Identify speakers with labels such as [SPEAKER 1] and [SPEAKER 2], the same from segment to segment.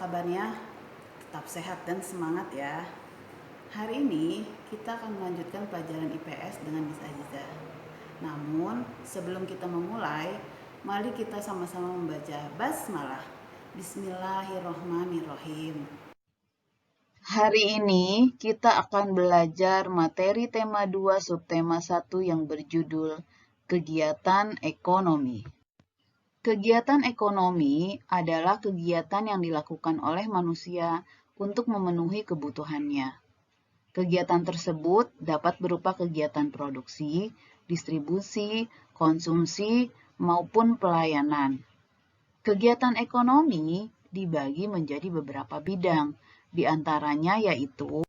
[SPEAKER 1] kabarnya? Tetap sehat dan semangat ya. Hari ini kita akan melanjutkan pelajaran IPS dengan Miss Aziza. Namun, sebelum kita memulai, mari kita sama-sama membaca basmalah. Bismillahirrohmanirrohim. Hari ini kita akan belajar materi tema 2 subtema 1 yang berjudul Kegiatan Ekonomi. Kegiatan ekonomi adalah kegiatan yang dilakukan oleh manusia untuk memenuhi kebutuhannya. Kegiatan tersebut dapat berupa kegiatan produksi, distribusi, konsumsi, maupun pelayanan. Kegiatan ekonomi dibagi menjadi beberapa bidang, di antaranya yaitu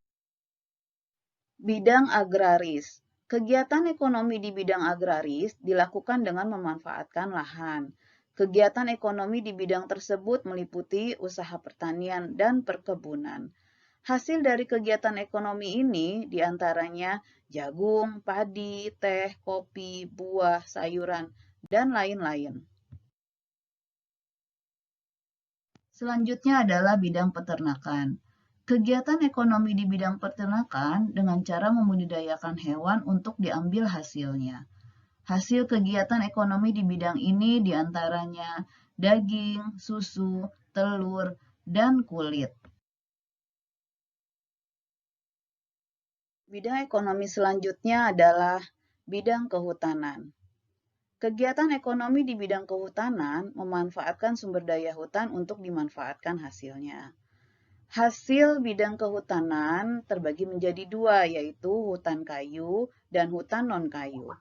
[SPEAKER 1] bidang agraris. Kegiatan ekonomi di bidang agraris dilakukan dengan memanfaatkan lahan. Kegiatan ekonomi di bidang tersebut meliputi usaha pertanian dan perkebunan. Hasil dari kegiatan ekonomi ini diantaranya jagung, padi, teh, kopi, buah, sayuran, dan lain-lain. Selanjutnya adalah bidang peternakan. Kegiatan ekonomi di bidang peternakan dengan cara membudidayakan hewan untuk diambil hasilnya. Hasil kegiatan ekonomi di bidang ini diantaranya daging, susu, telur, dan kulit. Bidang ekonomi selanjutnya adalah bidang kehutanan. Kegiatan ekonomi di bidang kehutanan memanfaatkan sumber daya hutan untuk dimanfaatkan hasilnya. Hasil bidang kehutanan terbagi menjadi dua, yaitu hutan kayu dan hutan non-kayu.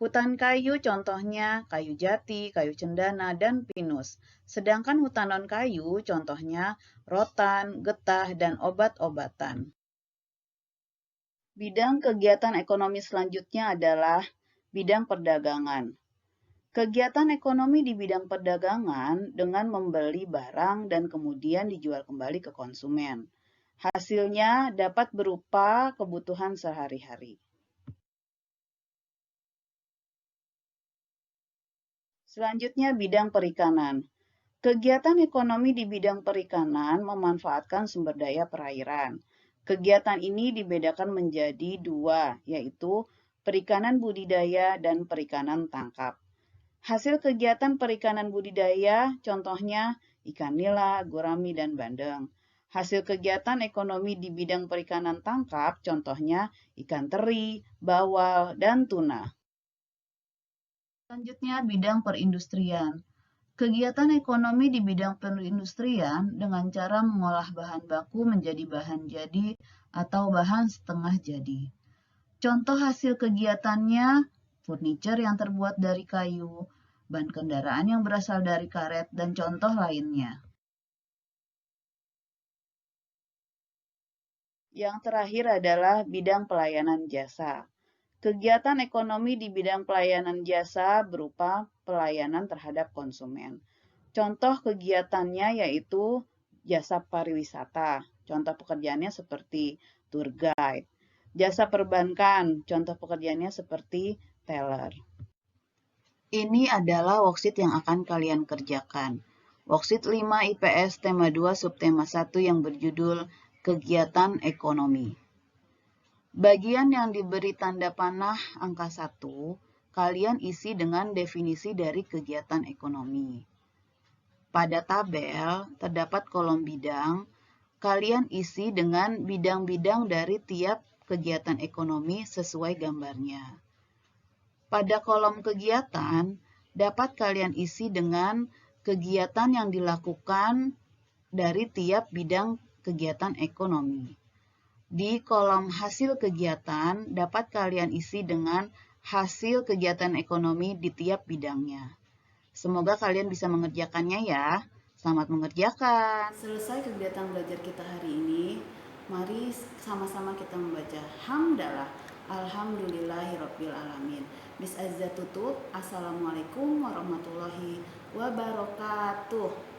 [SPEAKER 1] Hutan kayu contohnya kayu jati, kayu cendana, dan pinus. Sedangkan hutan non-kayu contohnya rotan, getah, dan obat-obatan. Bidang kegiatan ekonomi selanjutnya adalah bidang perdagangan. Kegiatan ekonomi di bidang perdagangan dengan membeli barang dan kemudian dijual kembali ke konsumen. Hasilnya dapat berupa kebutuhan sehari-hari. Selanjutnya bidang perikanan. Kegiatan ekonomi di bidang perikanan memanfaatkan sumber daya perairan. Kegiatan ini dibedakan menjadi dua, yaitu perikanan budidaya dan perikanan tangkap. Hasil kegiatan perikanan budidaya contohnya ikan nila, gurami, dan bandeng. Hasil kegiatan ekonomi di bidang perikanan tangkap contohnya ikan teri, bawal, dan tuna. Selanjutnya bidang perindustrian. Kegiatan ekonomi di bidang perindustrian dengan cara mengolah bahan baku menjadi bahan jadi atau bahan setengah jadi. Contoh hasil kegiatannya furniture yang terbuat dari kayu, ban kendaraan yang berasal dari karet, dan contoh lainnya. Yang terakhir adalah bidang pelayanan jasa. Kegiatan ekonomi di bidang pelayanan jasa berupa pelayanan terhadap konsumen. Contoh kegiatannya yaitu jasa pariwisata. Contoh pekerjaannya seperti tour guide. Jasa perbankan. Contoh pekerjaannya seperti teller. Ini adalah worksheet yang akan kalian kerjakan. Worksheet 5 IPS tema 2 subtema 1 yang berjudul Kegiatan Ekonomi. Bagian yang diberi tanda panah angka 1, kalian isi dengan definisi dari kegiatan ekonomi. Pada tabel, terdapat kolom bidang, kalian isi dengan bidang-bidang dari tiap kegiatan ekonomi sesuai gambarnya. Pada kolom kegiatan, dapat kalian isi dengan kegiatan yang dilakukan dari tiap bidang kegiatan ekonomi. Di kolom hasil kegiatan, dapat kalian isi dengan hasil kegiatan ekonomi di tiap bidangnya. Semoga kalian bisa mengerjakannya ya. Selamat mengerjakan. Selesai kegiatan belajar kita hari ini. Mari sama-sama kita membaca hamdalah. Alhamdulillahirabbil alamin. Miss Aziza tutup. Assalamualaikum warahmatullahi wabarakatuh.